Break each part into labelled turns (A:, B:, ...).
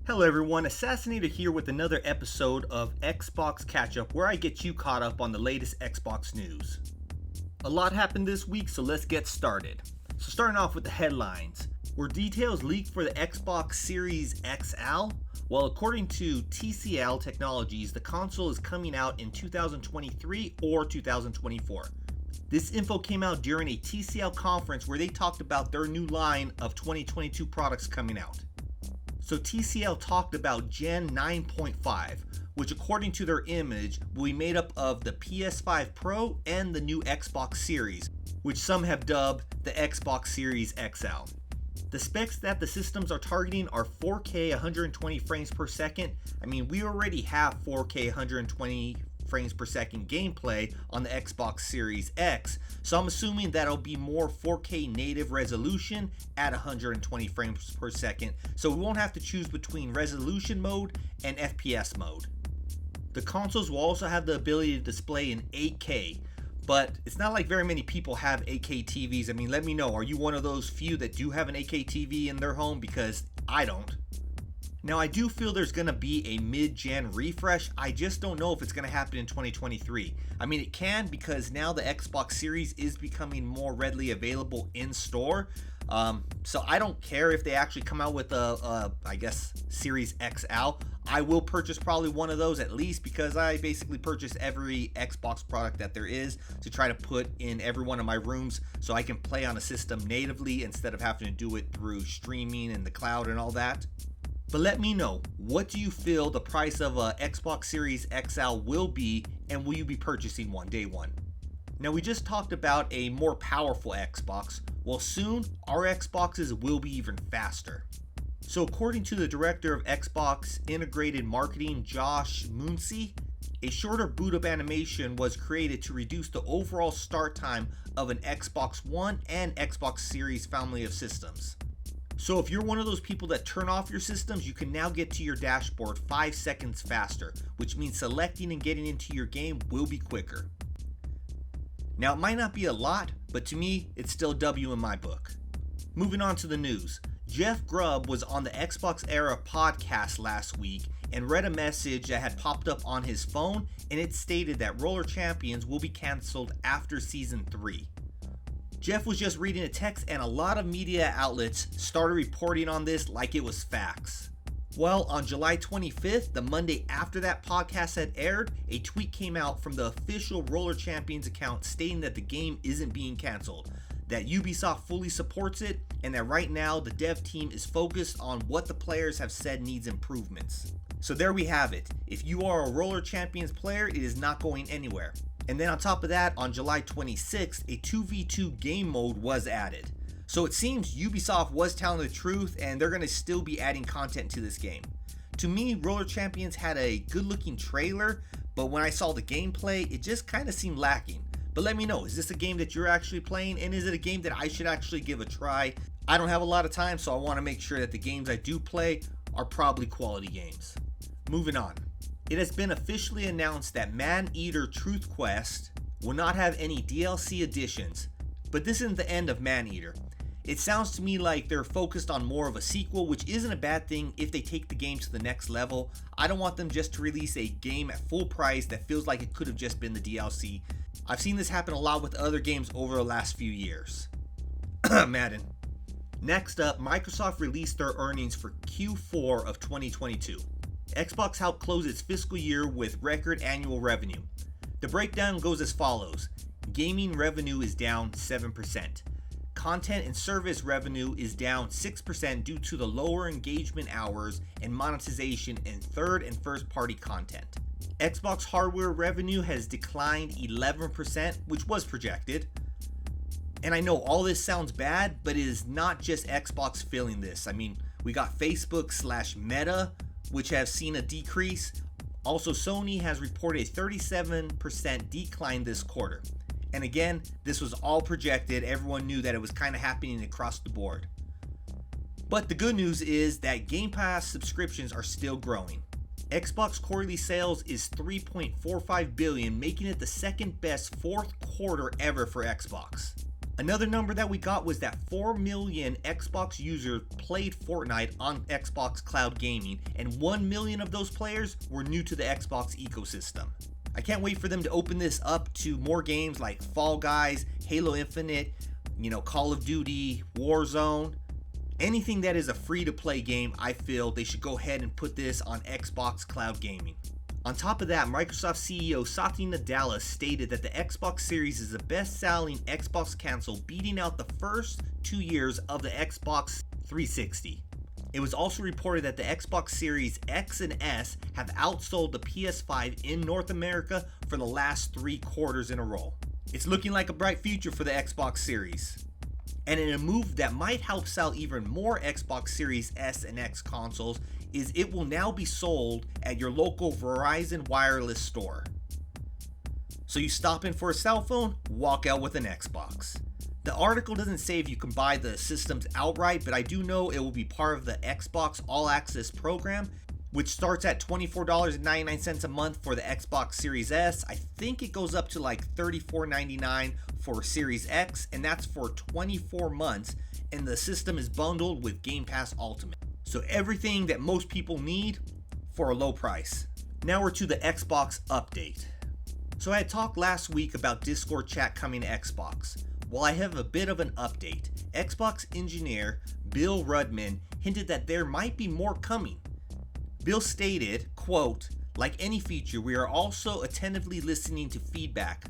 A: Hello everyone, Assassionator here with another episode of Xbox Catchup where I get you caught up on the latest Xbox news. A lot happened this week, so let's get started. So starting off with the headlines. Were details leaked for the Xbox Series XL? Well, according to TCL Technologies, the console is coming out in 2023 or 2024. This info came out during a TCL conference where they talked about their new line of 2022 products coming out. So TCL talked about Gen 9.5, which according to their image will be made up of the PS5 Pro and the new Xbox Series, which some have dubbed the Xbox Series XL. The specs that the systems are targeting are 4K 120 frames per second. I mean, we already have 4K 120 frames per second gameplay on the Xbox Series X, so I'm assuming that'll be more 4K native resolution at 120 frames per second, so we won't have to choose between resolution mode and FPS mode. The consoles will also have the ability to display in 8K, but it's not like very many people have 8K TVs. I mean, let me know, are you one of those few that do have an 8K TV in their home? Because I don't. Now, I do feel there's going to be a mid-gen refresh. I just don't know if it's going to happen in 2023. I mean, it can, because now the Xbox Series is becoming more readily available in store. So I don't care if they actually come out with I guess, Series XL. I will purchase probably one of those at least, because I basically purchase every Xbox product that there is to try to put in every one of my rooms so I can play on a system natively instead of having to do it through streaming and the cloud and all that. But let me know, what do you feel the price of a Xbox Series XL will be, and will you be purchasing one day one? Now, we just talked about a more powerful Xbox. Well, soon our Xboxes will be even faster. So according to the director of Xbox Integrated Marketing, Josh Muncy, a shorter boot up animation was created to reduce the overall start time of an Xbox One and Xbox Series family of systems. So if you're one of those people that turn off your systems, you can now get to your dashboard 5 seconds faster, which means selecting and getting into your game will be quicker. Now, it might not be a lot, but to me, it's still W in my book. Moving on to the news. Jeff Grub was on the Xbox Era podcast last week and read a message that had popped up on his phone, and it stated that Roller Champions will be canceled after Season 3. Jeff was just reading a text, and a lot of media outlets started reporting on this like it was facts. Well, on July 25th, the Monday after that podcast had aired, a tweet came out from the official Roller Champions account stating that the game isn't being canceled, that Ubisoft fully supports it, and that right now the dev team is focused on what the players have said needs improvements. So there we have it. If you are a Roller Champions player, it is not going anywhere. And then on top of that, on July 26th, a 2v2 game mode was added. So it seems Ubisoft was telling the truth, and they're going to still be adding content to this game. To me, Roller Champions had a good looking trailer, but when I saw the gameplay, it just kind of seemed lacking. But let me know, is this a game that you're actually playing, and is it a game that I should actually give a try? I don't have a lot of time, so I want to make sure that the games I do play are probably quality games. Moving on. It has been officially announced that Man-Eater Truth Quest will not have any DLC additions, but this isn't the end of Man-Eater. It sounds to me like they're focused on more of a sequel, which isn't a bad thing if they take the game to the next level. I don't want them just to release a game at full price that feels like it could have just been the DLC. I've seen this happen a lot with other games over the last few years. Madden. Next up, Microsoft released their earnings for Q4 of 2022. Xbox helped close its fiscal year with record annual revenue. The breakdown goes as follows. Gaming revenue is down 7%. Content and service revenue is down 6% due to the lower engagement hours and monetization in third and first party content. Xbox hardware revenue has declined 11%, which was projected. And I know all this sounds bad, but it is not just Xbox feeling this. I mean, we got Facebook/Meta, which have seen a decrease. Also, Sony has reported a 37% decline this quarter. And again, this was all projected. Everyone knew that it was kind of happening across the board. But the good news is that Game Pass subscriptions are still growing. Xbox quarterly sales is $3.45 billion, making it the second best fourth quarter ever for Xbox. Another number that we got was that 4 million Xbox users played Fortnite on Xbox Cloud Gaming, and 1 million of those players were new to the Xbox ecosystem. I can't wait for them to open this up to more games like Fall Guys, Halo Infinite, Call of Duty, Warzone. Anything that is a free-to-play game, I feel they should go ahead and put this on Xbox Cloud Gaming. On top of that, Microsoft CEO Satya Nadella stated that the Xbox Series is the best-selling Xbox console, beating out the first 2 years of the Xbox 360. It was also reported that the Xbox Series X and S have outsold the PS5 in North America for the last 3 quarters in a row. It's looking like a bright future for the Xbox Series. And in a move that might help sell even more Xbox Series S and X consoles, is it will now be sold at your local Verison wireless store. So you stop in for a cell phone, walk out with an Xbox. The article doesn't say if you can buy the systems outright, but I do know it will be part of the Xbox All Access program, which starts at $24.99 a month for the Xbox Series S. I think it goes up to like $34.99 for Series X, and that's for 24 months, and the system is bundled with Game Pass Ultimate. So everything that most people need for a low price. Now we're to the Xbox update. So I had talked last week about Discord chat coming to Xbox. Well, I have a bit of an update. Xbox engineer Bill Rudman hinted that there might be more coming. Bill stated, quote, "Like any feature, we are also attentively listening to feedback,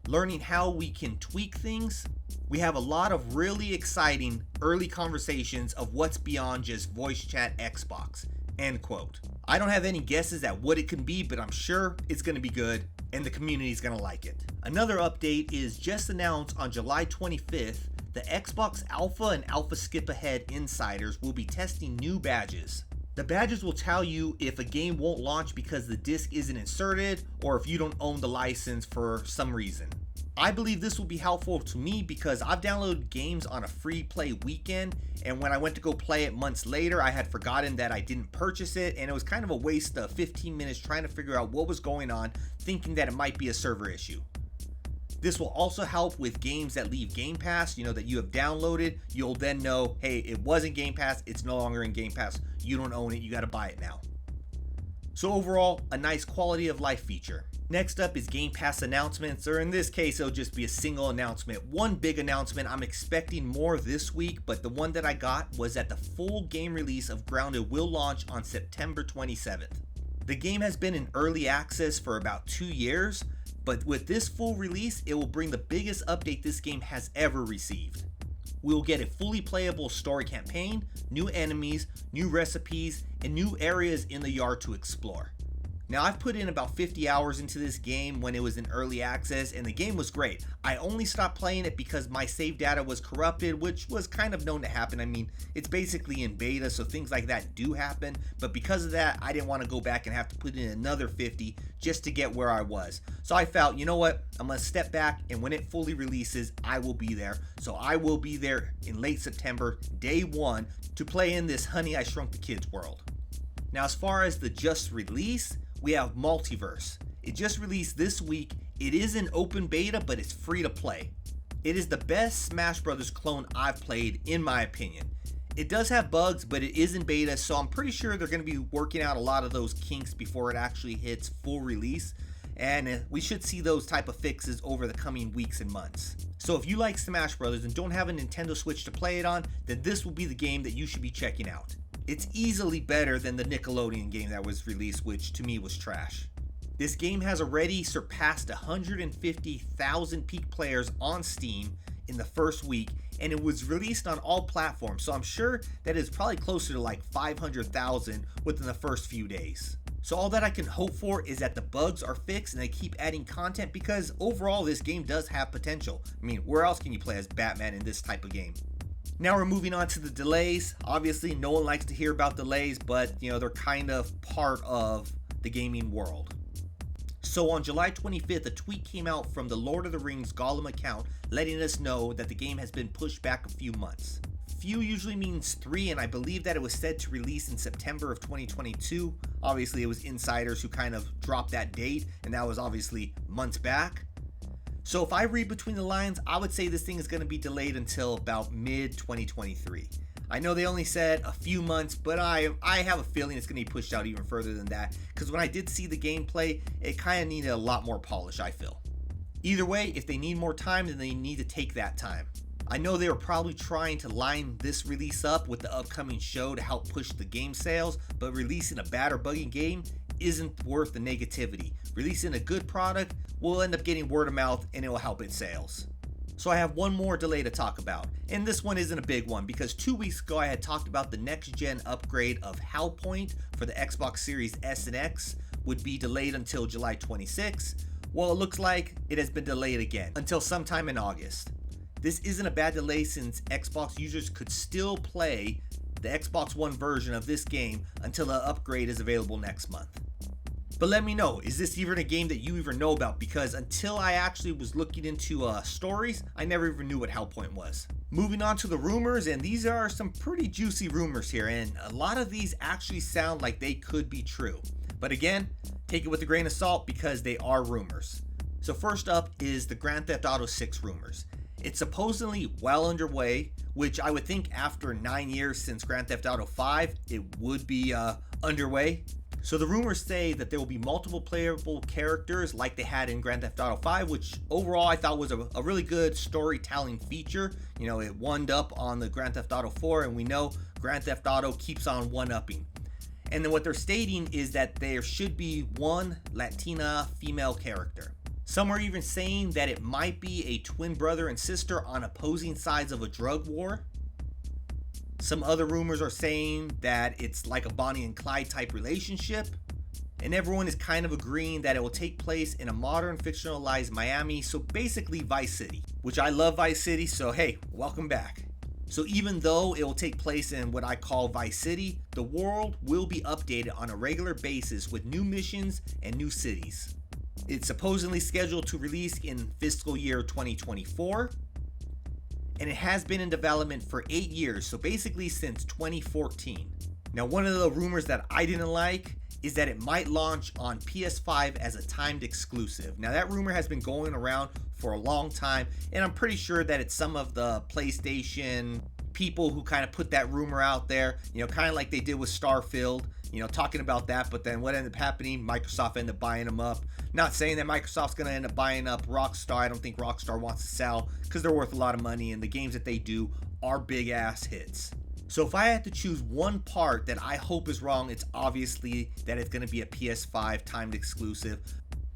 A: learning how we can tweak things. We have a lot of really exciting early conversations of what's beyond just voice chat Xbox," end quote. I don't have any guesses at what it can be, but I'm sure it's going to be good and the community is going to like it. Another update is just announced on July 25th, the Xbox Alpha and Alpha Skip Ahead insiders will be testing new badges. The badges will tell you if a game won't launch because the disc isn't inserted or if you don't own the license for some reason. I believe this will be helpful to me because I've downloaded games on a free play weekend, and when I went to go play it months later, I had forgotten that I didn't purchase it, and it was kind of a waste of 15 minutes trying to figure out what was going on, thinking that it might be a server issue. This will also help with games that leave Game Pass, that you have downloaded. You'll then know, hey, it was in Game Pass, it's no longer in Game Pass, you don't own it, you gotta buy it now. So overall, a nice quality of life feature. Next up is Game Pass announcements, or in this case, it'll just be a single announcement. One big announcement, I'm expecting more this week, but the one that I got was that the full game release of Grounded will launch on September 27th. The game has been in early access for about 2 years, but with this full release, it will bring the biggest update this game has ever received. We will get a fully playable story campaign, new enemies, new recipes, and new areas in the yard to explore. Now, I've put in about 50 hours into this game when it was in early access, and the game was great. I only stopped playing it because my save data was corrupted, which was kind of known to happen. I mean, it's basically in beta, so things like that do happen, but because of that, I didn't want to go back and have to put in another 50 just to get where I was. So I felt, you know what, I'm going to step back, and when it fully releases, I will be there. So I will be there in late September, day 1, to play in this Honey, I Shrunk the Kids world. Now, as far as the just release, we have Multiverse. It just released this week. It is an open beta, but it's free to play. It is the best Smash Bros. Clone I've played, in my opinion. It does have bugs, but it is in beta, so I'm pretty sure they're going to be working out a lot of those kinks before it actually hits full release, and we should see those type of fixes over the coming weeks and months. So if you like Smash Bros. And don't have a Nintendo Switch to play it on, then this will be the game that you should be checking out. It's easily better than the Nickelodeon game that was released, which to me was trash. This game has already surpassed 150,000 peak players on Steam in the first week, and it was released on all platforms, so I'm sure that it's probably closer to like 500,000 within the first few days. So all that I can hope for is that the bugs are fixed and they keep adding content, because overall this game does have potential. I mean, where else can you play as Batman in this type of game? Now we're moving on to the delays. Obviously, no one likes to hear about delays, but they're kind of part of the gaming world. So on July 25th, a tweet came out from the Lord of the Rings Gollum account letting us know that the game has been pushed back a few months. Few usually means 3, and I believe that it was set to release in September of 2022. Obviously, it was insiders who kind of dropped that date, and that was obviously months back. So if I read between the lines, I would say this thing is going to be delayed until about mid-2023. I know they only said a few months, but I have a feeling it's going to be pushed out even further than that, because when I did see the gameplay, it kind of needed a lot more polish, I feel. Either way, if they need more time, then they need to take that time. I know they were probably trying to line this release up with the upcoming show to help push the game sales, but releasing a bad or buggy game isn't worth the negativity. Releasing a good product will end up getting word of mouth and it will help its sales. So I have one more delay to talk about, and this one isn't a big one because 2 weeks ago I had talked about the next gen upgrade of Hellpoint for the Xbox Series S and X would be delayed until July 26. Well, it looks like it has been delayed again until sometime in August. This isn't a bad delay since Xbox users could still play the Xbox One version of this game until the upgrade is available next month. But let me know, is this even a game that you even know about? Because until I actually was looking into stories, I never even knew what Hellpoint was. Moving on to the rumors, and these are some pretty juicy rumors here, and a lot of these actually sound like they could be true. But again, take it with a grain of salt because they are rumors. So first up is the Grand Theft Auto 6 rumors. It's supposedly well underway, which I would think after 9 years since Grand Theft Auto 5, it would be underway. So the rumors say that there will be multiple playable characters like they had in Grand Theft Auto 5, which overall I thought was a really good storytelling feature. You know, it one-upped up on the Grand Theft Auto 4, and we know Grand Theft Auto keeps on one-upping. And then what they're stating is that there should be one Latina female character. Some are even saying that it might be a twin brother and sister on opposing sides of a drug war. Some other rumors are saying that it's like a Bonnie and Clyde type relationship. And everyone is kind of agreeing that it will take place in a modern fictionalized Miami, so basically Vice City, which I love Vice City, so hey, welcome back. So even though it will take place in what I call Vice City, the world will be updated on a regular basis with new missions and new cities. It's supposedly scheduled to release in fiscal year 2024, and it has been in development for 8 years, so basically since 2014. Now, one of the rumors that I didn't like is that it might launch on PS5 as a timed exclusive. Now, that rumor has been going around for a long time, and I'm pretty sure that it's some of the PlayStation people who kind of put that rumor out there, you know, kind of like they did with Starfield, you know, talking about that, but then what ended up happening, Microsoft ended up buying them up. Not saying that Microsoft's going to end up buying up Rockstar. I don't think Rockstar wants to sell because they're worth a lot of money, and the games that they do are big ass hits. So if I had to choose one part that I hope is wrong, it's obviously that it's going to be a PS5 timed exclusive,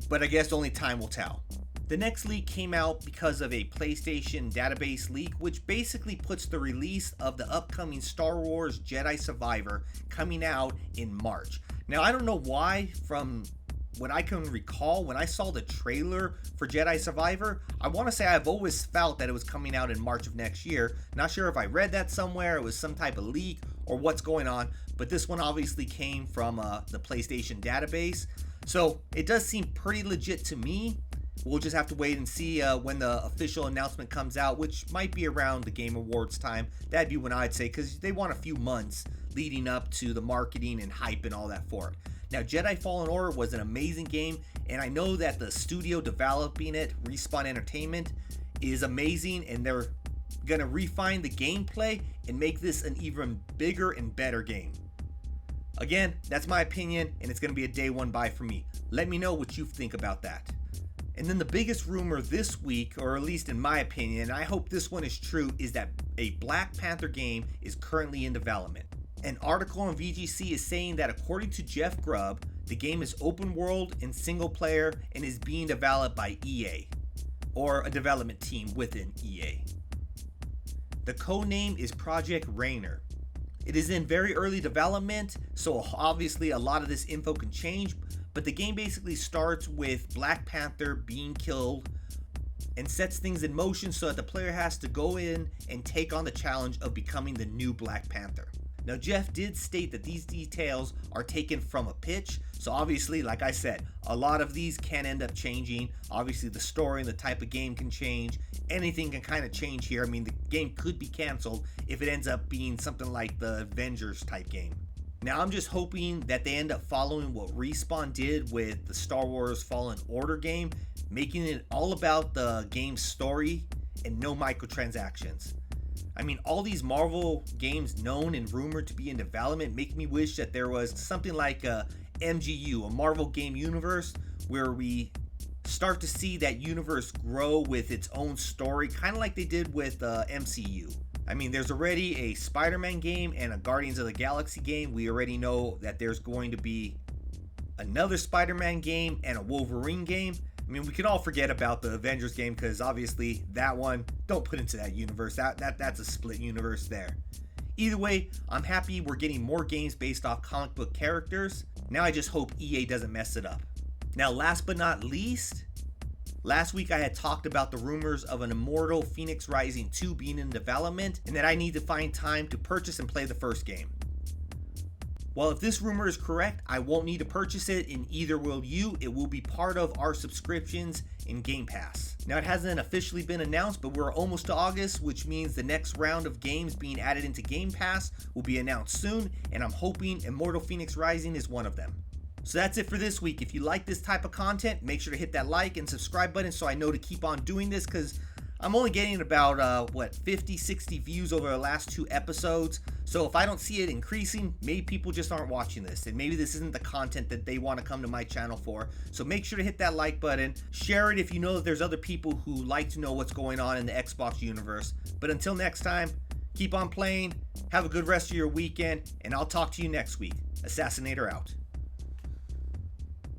A: but I guess only time will tell. The next leak came out because of a PlayStation database leak, which basically puts the release of the upcoming Star Wars Jedi Survivor coming out in March. Now, I don't know why, from what I can recall, when I saw the trailer for Jedi Survivor, I want to say I've always felt that it was coming out in March of next year. Not sure if I read that somewhere, it was some type of leak, or what's going on, but this one obviously came from the PlayStation database. So it does seem pretty legit to me. We'll just have to wait and see when the official announcement comes out, which might be around the Game Awards time. That'd be when I'd say, because they want a few months leading up to the marketing and hype and all that for it. Now, Jedi Fallen Order was an amazing game, and I know that the studio developing it, Respawn Entertainment, is amazing, and they're going to refine the gameplay and make this an even bigger and better game. Again, that's my opinion, and it's going to be a day one buy for me. Let me know what you think about that. And then the biggest rumor this week, or at least in my opinion, and I hope this one is true, is that a Black Panther game is currently in development. An article on VGC is saying that according to Jeff Grub, the game is open world and single player and is being developed by EA, or a development team within EA. The codename is Project Rainer. It is in very early development, so obviously a lot of this info can change, but the game basically starts with Black Panther being killed and sets things in motion so that the player has to go in and take on the challenge of becoming the new Black Panther. Now, Jeff did state that these details are taken from a pitch, so obviously, like I said, a lot of these can end up changing. Obviously, the story and the type of game can change. Anything can kind of change here. I mean, the game could be canceled if it ends up being something like the Avengers type game. Now I'm just hoping that they end up following what Respawn did with the Star Wars Fallen Order game, making it all about the game's story and no microtransactions. I mean, all these Marvel games known and rumored to be in development make me wish that there was something like a MGU, a Marvel Game Universe, where we start to see that universe grow with its own story, kind of like they did with MCU. I mean, there's already a Spider-Man game and a Guardians of the Galaxy game. We already know that there's going to be another Spider-Man game and a Wolverine game. I mean, we can all forget about the Avengers game because obviously that one, don't put into that universe. That's a split universe there. Either way, I'm happy we're getting more games based off comic book characters. Now I just hope EA doesn't mess it up. Now, last but not least, last week I had talked about the rumors of an Immortal Phoenix Rising 2 being in development and that I need to find time to purchase and play the first game. Well, if this rumor is correct, I won't need to purchase it, and either will you. It will be part of our subscriptions in Game Pass. Now, it hasn't officially been announced, but we're almost to August, which means the next round of games being added into Game Pass will be announced soon, and I'm hoping Immortal Phoenix Rising is one of them. So that's it for this week. If you like this type of content, make sure to hit that like and subscribe button so I know to keep on doing this, because I'm only getting about 50, 60 views over the last 2 episodes. So if I don't see it increasing, maybe people just aren't watching this, and maybe this isn't the content that they want to come to my channel for. So make sure to hit that like button, share it if you know that there's other people who like to know what's going on in the Xbox universe. But until next time, keep on playing, have a good rest of your weekend, and I'll talk to you next week. Assassinator out.